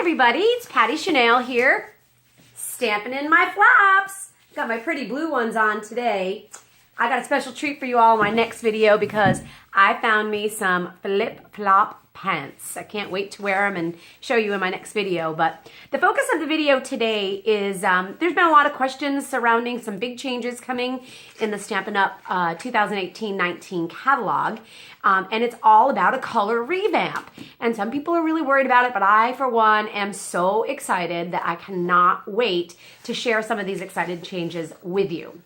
everybody, it's Patty Chanel here, stamping in my flaps. Got my pretty blue ones on today. I got a special treat for you all in my next video because I found me some flip-flop pants. I can't wait to wear them and show you in my next video. But the focus of the video today is there's been a lot of questions surrounding some big changes coming in the Stampin' Up! 2018-19 catalog. And it's all about a color revamp. And some people are really worried about it, but I, for one, am so excited that I cannot wait to share some of these excited changes with you.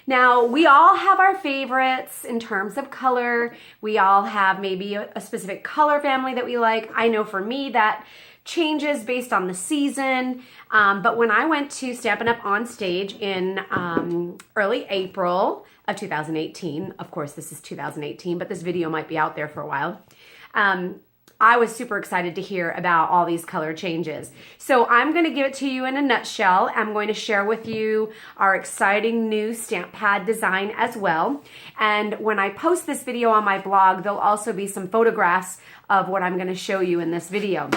Now, we all have our favorites in terms of color. We all have maybe a specific color family that we like. I know for me that changes based on the season. But when I went to Stampin' Up! On stage in early April of 2018, of course this is 2018, but this video might be out there for a while, I was super excited to hear about all these color changes. So I'm going to give it to you in a nutshell. I'm going to share with you our exciting new stamp pad design as well. And when I post this video on my blog, there'll also be some photographs of what I'm going to show you in this video.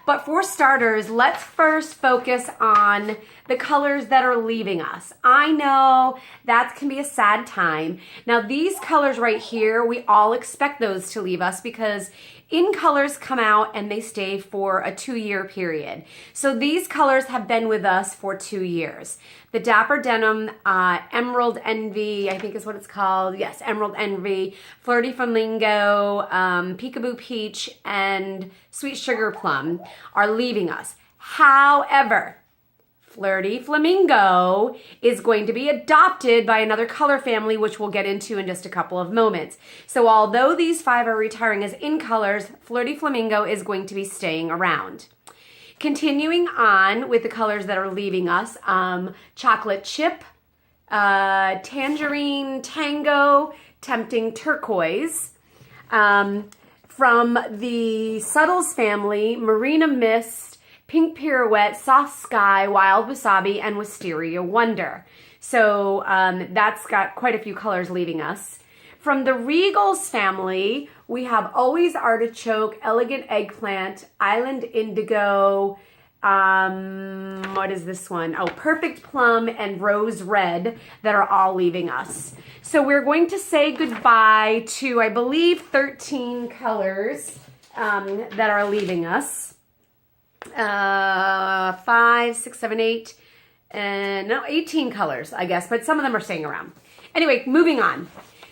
But for starters, let's first focus on the colors that are leaving us. I know that can be a sad time. Now these colors right here, we all expect those to leave us because in colors come out and they stay for a 2-year period. So these colors have been with us for 2 years. The Dapper Denim, Emerald Envy, I think is what it's called. Yes, Emerald Envy, Flirty Flamingo, Peekaboo Peach, and Sweet Sugar Plum are leaving us. However, Flirty Flamingo is going to be adopted by another color family, which we'll get into in just a couple of moments. So although these 5 are retiring as in colors, Flirty Flamingo is going to be staying around. Continuing on with the colors that are leaving us, Chocolate Chip, Tangerine Tango, Tempting Turquoise. From the Subtles family, Marina Mist, Pink Pirouette, Soft Sky, Wild Wasabi, and Wisteria Wonder. So that's got quite a few colors leaving us. From the Regals family, we have Always Artichoke, Elegant Eggplant, Island Indigo, what is this one? Oh, Perfect Plum and Rose Red that are all leaving us. So we're going to say goodbye to, I believe, 13 colors that are leaving us. 5, 6, 7, 8, and no, 18 colors, I guess, but some of them are staying around. Anyway, moving on.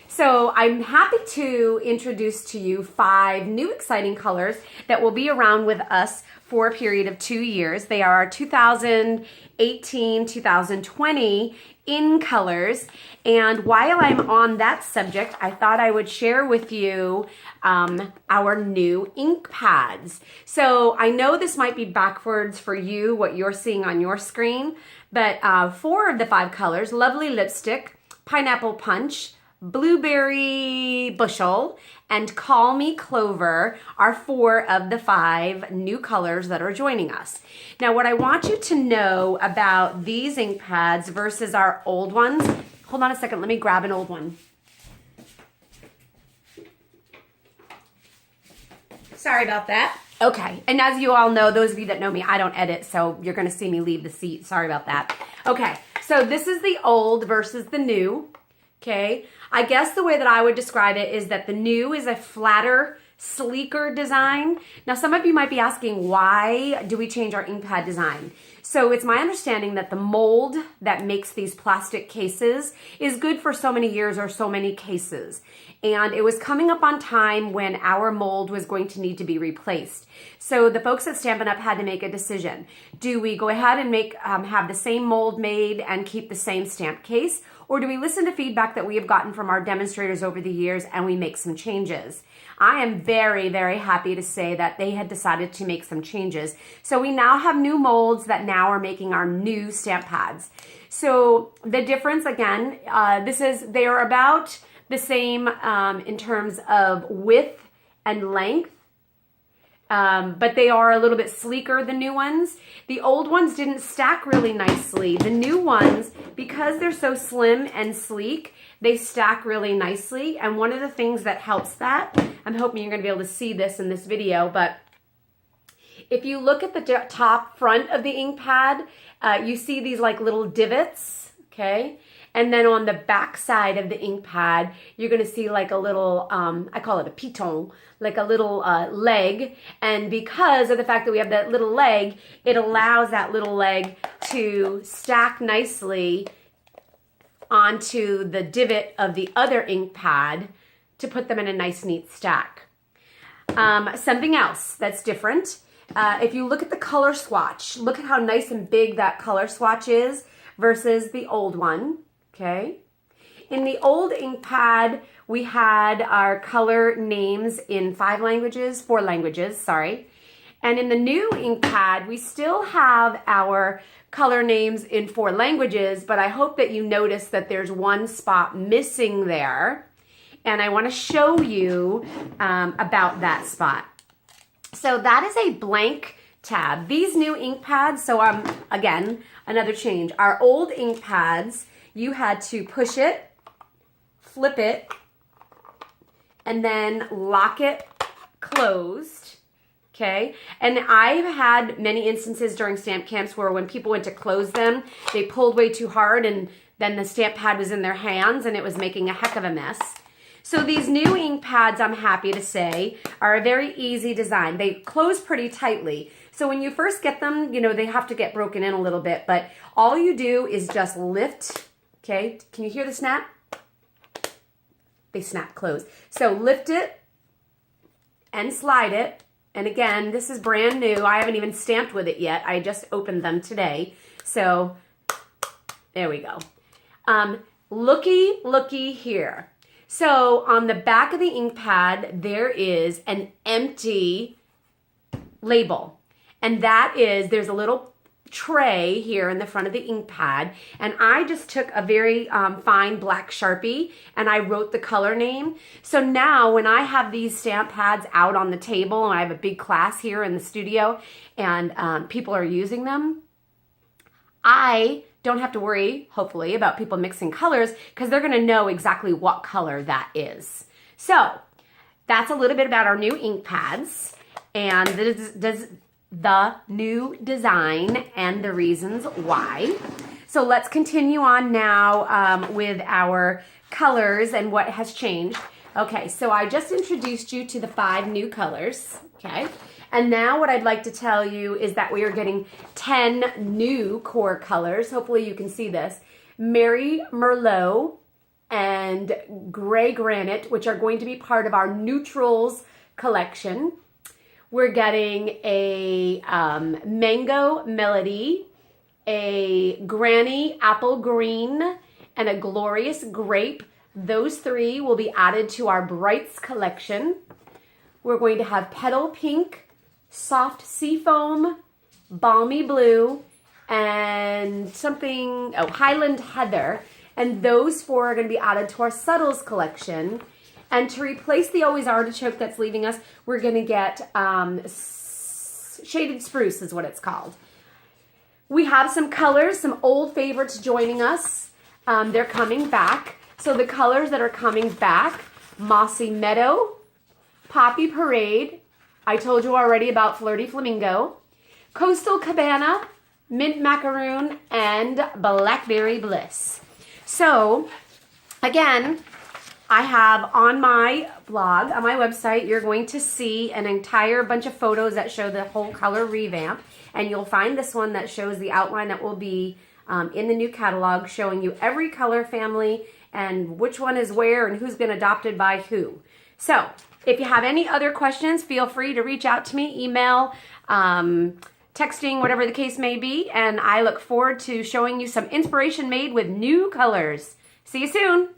So I'm happy to introduce to you 5 new exciting colors that will be around with us for a period of 2 years. They are 2018-2020 in colors. And while I'm on that subject, I thought I would share with you our new ink pads. So I know this might be backwards for you, what you're seeing on your screen, but 4 of the 5 colors, Lovely Lipstick, Pineapple Punch, Blueberry Bushel, and Call Me Clover are 4 of the 5 new colors that are joining us. Now, what I want you to know about these ink pads versus our old ones, hold on a second, let me grab an old one. Sorry about that. Okay, and as you all know, those of you that know me, I don't edit, so you're gonna see me leave the seat. Sorry about that. Okay, so this is the old versus the new. Okay, I guess the way that I would describe it is that the new is a flatter, sleeker design. Now, some of you might be asking, why do we change our ink pad design? So it's my understanding that the mold that makes these plastic cases is good for so many years or so many cases. And it was coming up on time when our mold was going to need to be replaced. So the folks at Stampin' Up! Had to make a decision. Do we go ahead and have the same mold made and keep the same stamp case? Or do we listen to feedback that we have gotten from our demonstrators over the years and we make some changes? I am very, very happy to say that they had decided to make some changes. So we now have new molds that now are making our new stamp pads. So the difference, again, they are about the same in terms of width and length. But they are a little bit sleeker, the new ones. The old ones didn't stack really nicely. The new ones, because they're so slim and sleek, they stack really nicely. And one of the things that helps that, I'm hoping you're going to be able to see this in this video, but If you look at the top front of the ink pad, you see these like little divots, okay? And then on the back side of the ink pad, you're gonna see like a little, I call it a piton, like a little leg. And because of the fact that we have that little leg, it allows that little leg to stack nicely onto the divot of the other ink pad to put them in a nice neat stack. Something else that's different, if you look at the color swatch, look at how nice and big that color swatch is versus the old one, okay? In the old ink pad, we had our color names in 4 languages, sorry. And in the new ink pad, we still have our color names in 4 languages, but I hope that you notice that there's one spot missing there. And I want to show you about that spot. So that is a blank tab. These new ink pads, so again, another change. Our old ink pads, you had to push it, flip it, and then lock it closed, okay? And I've had many instances during stamp camps where when people went to close them, they pulled way too hard and then the stamp pad was in their hands and it was making a heck of a mess. So these new ink pads, I'm happy to say, are a very easy design. They close pretty tightly. So when you first get them, you know, they have to get broken in a little bit, but all you do is just lift, okay? Can you hear the snap? They snap closed. So lift it and slide it. And again, this is brand new. I haven't even stamped with it yet. I just opened them today. So there we go. Looky here. So on the back of the ink pad, there is an empty label. And that is, there's a little tray here in the front of the ink pad. And I just took a very fine black Sharpie and I wrote the color name. So now when I have these stamp pads out on the table and I have a big class here in the studio and people are using them, I don't have to worry, hopefully, about people mixing colors because they're going to know exactly what color that is. So that's a little bit about our new ink pads and the new design and the reasons why. So let's continue on now with our colors and what has changed. Okay, so I just introduced you to the 5 new colors, okay? And now what I'd like to tell you is that we are getting 10 new core colors. Hopefully you can see this. Merry Merlot and Gray Granite, which are going to be part of our Neutrals collection. We're getting a Mango Melody, a Granny Apple Green, and a Glorious Grape. Those 3 will be added to our Brights collection. We're going to have Petal Pink, Soft Seafoam, Balmy Blue, and something, Highland Heather. And those 4 are going to be added to our Subtles collection. And to replace the Always Artichoke that's leaving us, we're going to get Shaded Spruce is what it's called. We have some colors, some old favorites joining us. They're coming back. So the colors that are coming back, Mossy Meadow, Poppy Parade, I told you already about Flirty Flamingo, Coastal Cabana, Mint Macaroon, and Blackberry Bliss. So, again, I have on my blog, on my website, you're going to see an entire bunch of photos that show the whole color revamp. And you'll find this one that shows the outline that will be in the new catalog, showing you every color family and which one is where and who's been adopted by who. So, if you have any other questions, feel free to reach out to me, email, texting, whatever the case may be. And I look forward to showing you some inspiration made with new colors. See you soon.